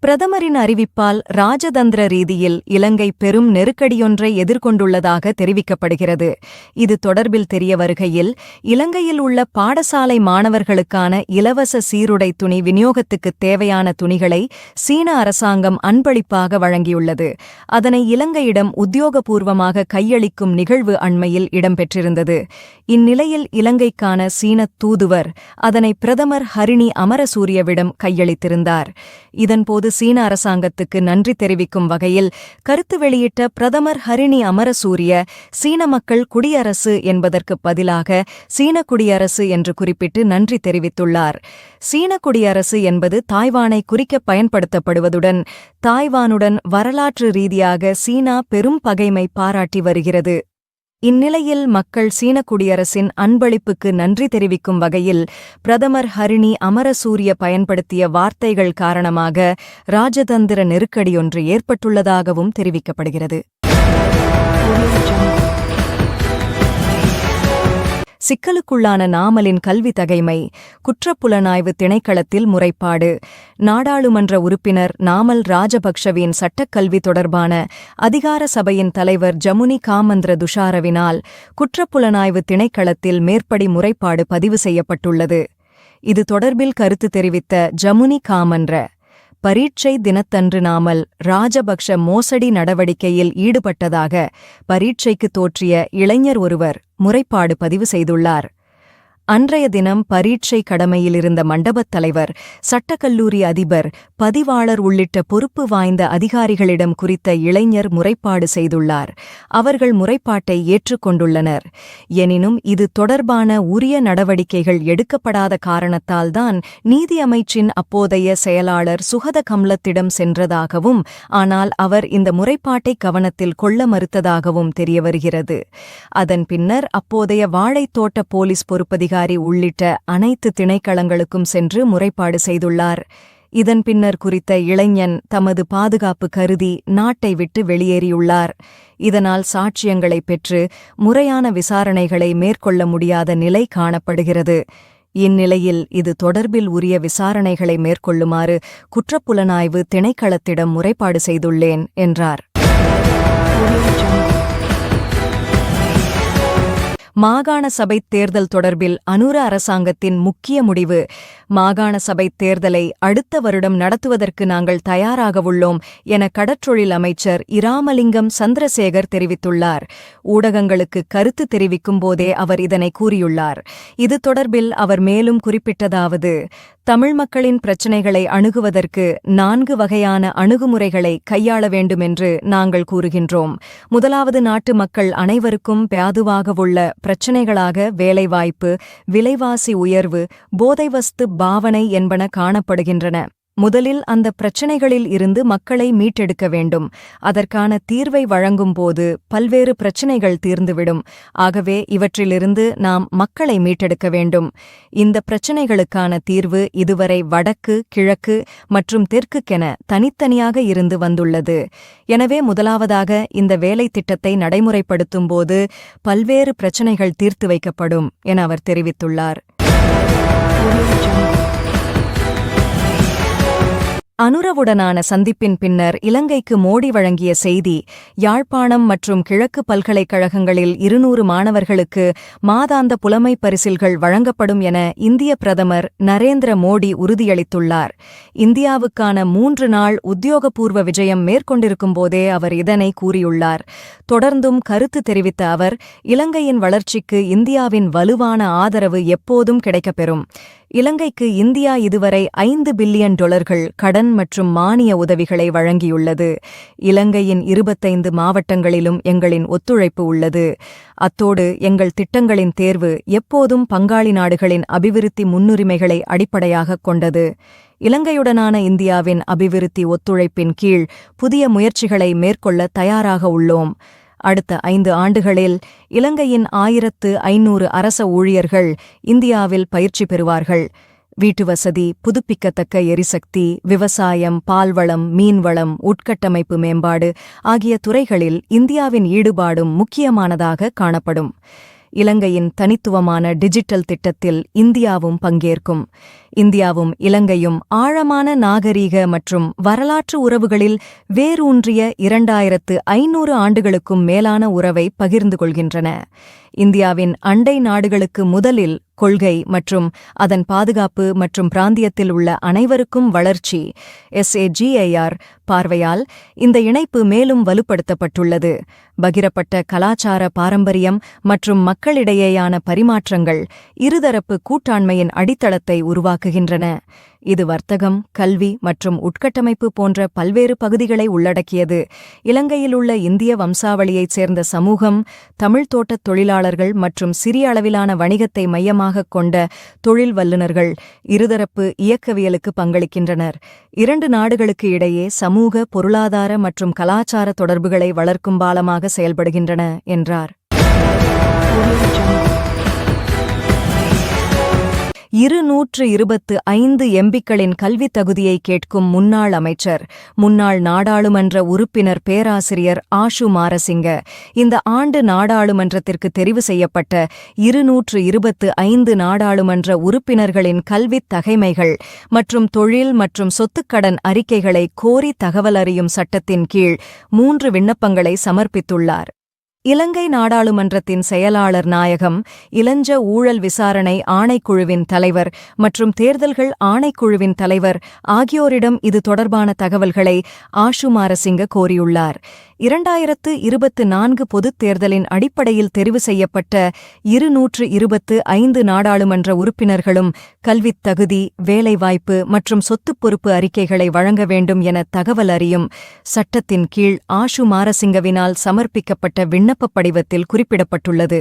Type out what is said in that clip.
பிரதமரின் அறிவிப்பால் ராஜதந்திர ரீதியில் இலங்கை பெரும் நெருக்கடியொன்றை எதிர்கொண்டுள்ளதாக தெரிவிக்கப்படுகிறது. இது தொடர்பில் தெரிய வருகையில், இலங்கையில் உள்ள பாடசாலை மாணவர்களுக்கான இலவச சீருடை துணி விநியோகத்துக்குத் தேவையான துணிகளை சீன அரசாங்கம் அன்பளிப்பாக வழங்கியுள்ளது. அதனை இலங்கையிடம் உத்தியோகபூர்வமாக கையளிக்கும் நிகழ்வு அண்மையில் இடம்பெற்றிருந்தது. இந்நிலையில் இலங்கைக்கான சீனத் தூதுவர் அதனை பிரதமர் ஹரிணி அமரசூரியவிடம் கையளித்திருந்தார். இதன்போது சீன அரசாங்கத்துக்கு நன்றி தெரிவிக்கும் வகையில் கருத்து வெளியிட்ட பிரதமர் ஹரிணி அமரசூரிய, சீன மக்கள் குடியரசு என்பதற்குப் பதிலாக சீன குடியரசு என்று குறிப்பிட்டு நன்றி தெரிவித்துள்ளார். சீன குடியரசு என்பது தாய்வானை குறிக்க பயன்படுத்தப்படுவதுடன், தாய்வானுடன் வரலாற்று ரீதியாக சீனா பெரும் பகைமை பாராட்டி வருகிறது. இந்நிலையில் மக்கள் சீன குடியரசின் அன்பளிப்புக்கு நன்றி தெரிவிக்கும் வகையில் பிரதமர் ஹரிணி அமரசூரிய பயன்படுத்திய வார்த்தைகள் காரணமாக ராஜதந்திர நெருக்கடியொன்று ஏற்பட்டுள்ளதாகவும் தெரிவிக்கப்படுகிறது. சிக்கலுக்குள்ளான நாமலின் கல்வி தகைமை, குற்றப்புலனாய்வு திணைக்களத்தில் முறைப்பாடு. நாடாளுமன்ற உறுப்பினர் நாமல் ராஜபக்ஷவின் சட்டக்கல்வி தொடர்பான அதிகார சபையின் தலைவர் ஜமுனி காமந்திர துஷாரவினால் குற்றப்புலனாய்வு திணைக்களத்தில் மேற்படி முறைப்பாடு பதிவு செய்யப்பட்டுள்ளது. இது தொடர்பில் கருத்து தெரிவித்த ஜமுனி காமந்திர, பரீட்சை தினத்தன்று நாமல் ராஜபக்ஷ மோசடி நடவடிக்கையில் ஈடுபட்டதாக பரீட்சைக்கு தோற்றிய இளைஞர் ஒருவர் முறைப்பாடு பதிவு செய்துள்ளார். அன்றைய தினம் பரீட்சை கடமையிலிருந்த மண்டபத் தலைவர், சட்டக்கல்லூரி அதிபர், பதிவாளர் உள்ளிட்ட பொறுப்பு வாய்ந்த அதிகாரிகளிடம் குறித்த இளைஞர் முறைப்பாடு செய்துள்ளார். அவர்கள் முறைப்பாட்டை ஏற்றுக்கொண்டுள்ளனர். எனினும் இது தொடர்பான உரிய நடவடிக்கைகள் எடுக்கப்படாத காரணத்தால்தான் நீதி அமைச்சின் அப்போதைய செயலாளர் சுகத கம்லத்திடம் சென்றதாகவும், ஆனால் அவர் இந்த முறைப்பாட்டை கவனத்தில் கொள்ள மறுத்ததாகவும் தெரியவருகிறது. அதன் பின்னர் அப்போதைய வாழைத்தோட்ட போலீஸ் பொறுப்பதிகாரி உள்ளிட்ட அனைத்து திணைக்களங்களுக்கும் சென்று முறைப்பாடு செய்துள்ளார். இதன் பின்னர் குறித்த இளைஞன் தமது பாதுகாப்பு கருதி நாட்டை விட்டு வெளியேறியுள்ளார். இதனால் சாட்சியங்களை பெற்று முறையான விசாரணைகளை மேற்கொள்ள முடியாத நிலை காணப்படுகிறது. இந்நிலையில் இது தொடர்பில் உரிய விசாரணைகளை மேற்கொள்ளுமாறு குற்றப்புலனாய்வு திணைக்களத்திடம் முறைப்பாடு செய்துள்ளேன் என்றார். மாகாண சபைத் தேர்தல் தொடர்பில் அனுர அரசாங்கத்தின் முக்கிய முடிவு. மாகாண சபைத் தேர்தலை அடுத்த வருடம் நடத்துவதற்கு நாங்கள் தயாராக உள்ளோம் என கடற்றொழில் அமைச்சர் இராமலிங்கம் சந்திரசேகர் தெரிவித்துள்ளார். ஊடகங்களுக்கு கருத்து தெரிவிக்கும் போதே அவர் இதனை கூறியுள்ளார். இது தொடர்பில் அவர் மேலும் குறிப்பிட்டதாவது, தமிழ் மக்களின் பிரச்சினைகளை அணுகுவதற்கு 4 வகையான அணுகுமுறைகளை கையாள வேண்டுமென்று நாங்கள் கூறுகின்றோம். முதலாவது, நாட்டு மக்கள் அனைவருக்கும் பியாதுவாக உள்ள பிரச்சினைகளாக வேலைவாய்ப்பு, விலைவாசி உயர்வு, போதைவஸ்து பாவனை என்பன காணப்படுகின்றன. முதலில் அந்த பிரச்சினைகளில் இருந்து மக்களை மீட்டெடுக்க வேண்டும். அதற்கான தீர்வை வழங்கும்போது பல்வேறு பிரச்சினைகள் தீர்ந்துவிடும். ஆகவே இவற்றிலிருந்து நாம் மக்களை மீட்டெடுக்க வேண்டும். இந்த பிரச்சினைகளுக்கான தீர்வு இதுவரை வடக்கு, கிழக்கு மற்றும் தெற்குக்கென தனித்தனியாக இருந்து வந்துள்ளது. எனவே முதலாவதாக இந்த வேலை திட்டத்தை நடைமுறைப்படுத்தும்போது பல்வேறு பிரச்சினைகள் தீர்த்து வைக்கப்படும் என அவர் தெரிவித்துள்ளார். அனுரவுடனான சந்திப்பின் பின்னர் இலங்கைக்கு மோடி வழங்கிய செய்தி. யாழ்ப்பாணம் மற்றும் கிழக்கு பல்கலைக்கழகங்களில் 200 மாணவர்களுக்கு மாதாந்த புலமைப் பரிசில்கள் வழங்கப்படும் என இந்திய பிரதமர் நரேந்திர மோடி உறுதியளித்துள்ளார். இந்தியாவுக்கான 3 நாள் உத்தியோகபூர்வ விஜயம் மேற்கொண்டிருக்கும் போதே அவர் இதனை கூறியுள்ளார். தொடர்ந்தும் கருத்து தெரிவித்த அவர், இலங்கையின் வளர்ச்சிக்கு இந்தியாவின் வலுவான ஆதரவு எப்போதும் கிடைக்கப்பெறும். இலங்கைக்கு இந்தியா இதுவரை $5 பில்லியன் கடன் மற்றும் மானிய உதவிகளை வழங்கியுள்ளது. இலங்கையின் 25 மாவட்டங்களிலும் எங்களின் ஒத்துழைப்பு உள்ளது. அத்தோடு எங்கள் திட்டங்களின் தேர்வு எப்போதும் பங்காளி நாடுகளின் அபிவிருத்தி முன்னுரிமைகளை அடிப்படையாகக் கொண்டது. இலங்கையுடனான இந்தியாவின் அபிவிருத்தி ஒத்துழைப்பின் கீழ் புதிய முயற்சிகளை மேற்கொள்ள தயாராக உள்ளோம். அடுத்த 5 ஆண்டுகளில் இலங்கையின் 1500 அரச ஊழியர்கள் இந்தியாவில் பயிற்சி பெறுவார்கள். வீட்டுவசதி, புதுப்பிக்கத்தக்க எரிசக்தி, விவசாயம், பால்வளம், மீன்வளம், உட்கட்டமைப்பு மேம்பாடு ஆகிய துறைகளில் இந்தியாவின் ஈடுபாடும் முக்கியமானதாக காணப்படும். இலங்கையின் தனித்துவமான டிஜிட்டல் திட்டத்தில் இந்தியாவும் பங்கேற்கும். இந்தியாவும் இலங்கையும் ஆழமான நாகரீக மற்றும் வரலாற்று உறவுகளில் வேரூன்றிய 2500 ஆண்டுகளுக்கும் மேலான உறவை பகிர்ந்து கொள்கின்றன. இந்தியாவின் அண்டை நாடுகளுக்கு முதலில் கொள்கை மற்றும் அதன் பாதுகாப்பு மற்றும் பிராந்தியத்தில் உள்ள அனைவருக்கும் வளர்ச்சி SAGIR பார்வையால் இந்த இணைப்பு மேலும் வலுப்படுத்தப்பட்டுள்ளது. பகிரப்பட்ட கலாச்சார பாரம்பரியம் மற்றும் மக்களிடையேயான பரிமாற்றங்கள் இருதரப்பு கூட்டாண்மையின் அடித்தளத்தை உருவாக்குகின்றன. இது வர்த்தகம், கல்வி மற்றும் உட்கட்டமைப்பு போன்ற பல்வேறு பகுதிகளை உள்ளடக்கியது. இலங்கையில் உள்ள இந்திய வம்சாவளியைச் சேர்ந்த சமூகம், தமிழ் தோட்டத் தொழிலாளர்கள் மற்றும் சிறிய அளவிலான வணிகத்தை மையமாகக் கொண்ட தொழில் வல்லுநர்கள் இருதரப்பு இயக்கவியலுக்கு பங்களிக்கின்றனர். 2 நாடுகளுக்கு இடையே சமூக, பொருளாதார மற்றும் கலாச்சார தொடர்புகளை வளர்க்கும் பாலமாக செயல்படுகின்றன என்றார். 225 MPக்களின் கல்வித் தகுதியை கேட்கும் முன்னாள் அமைச்சர், முன்னாள் நாடாளுமன்ற உறுப்பினர் பேராசிரியர் ஆஷு மாரசிங்க இந்த ஆண்டு நாடாளுமன்றத்திற்கு தெரிவு செய்யப்பட்ட 225 நாடாளுமன்ற உறுப்பினர்களின் கல்வித் தகைமைகள் மற்றும் தொழில் மற்றும் சொத்துக்கடன் அறிக்கைகளை கோரி தகவல் அறியும் சட்டத்தின் கீழ் 3 விண்ணப்பங்களை சமர்ப்பித்துள்ளார். இலங்கை நாடாளுமன்றத்தின் செயலாளர் நாயகம், இளஞ்ச ஊழல் விசாரணை ஆணைக்குழுவின் தலைவர் மற்றும் தேர்தல்கள் ஆணைக்குழுவின் தலைவர் ஆகியோரிடம் இது தொடர்பான தகவல்களை ஆஷு மாரசிங்க கோரியுள்ளார். 2024 பொதுத் தேர்தலின் அடிப்படையில் தெரிவு செய்யப்பட்ட 225 நாடாளுமன்ற உறுப்பினர்களும் கல்வித் தகுதி, வேலைவாய்ப்பு மற்றும் சொத்துப் பொறுப்பு அறிக்கைகளை வழங்க வேண்டும் என தகவல் அறியும் சட்டத்தின் கீழ் ஆஷு மாரசிங்கவினால் சமர்ப்பிக்கப்பட்ட விண்ணப்பப் படிவத்தில் குறிப்பிடப்பட்டுள்ளது.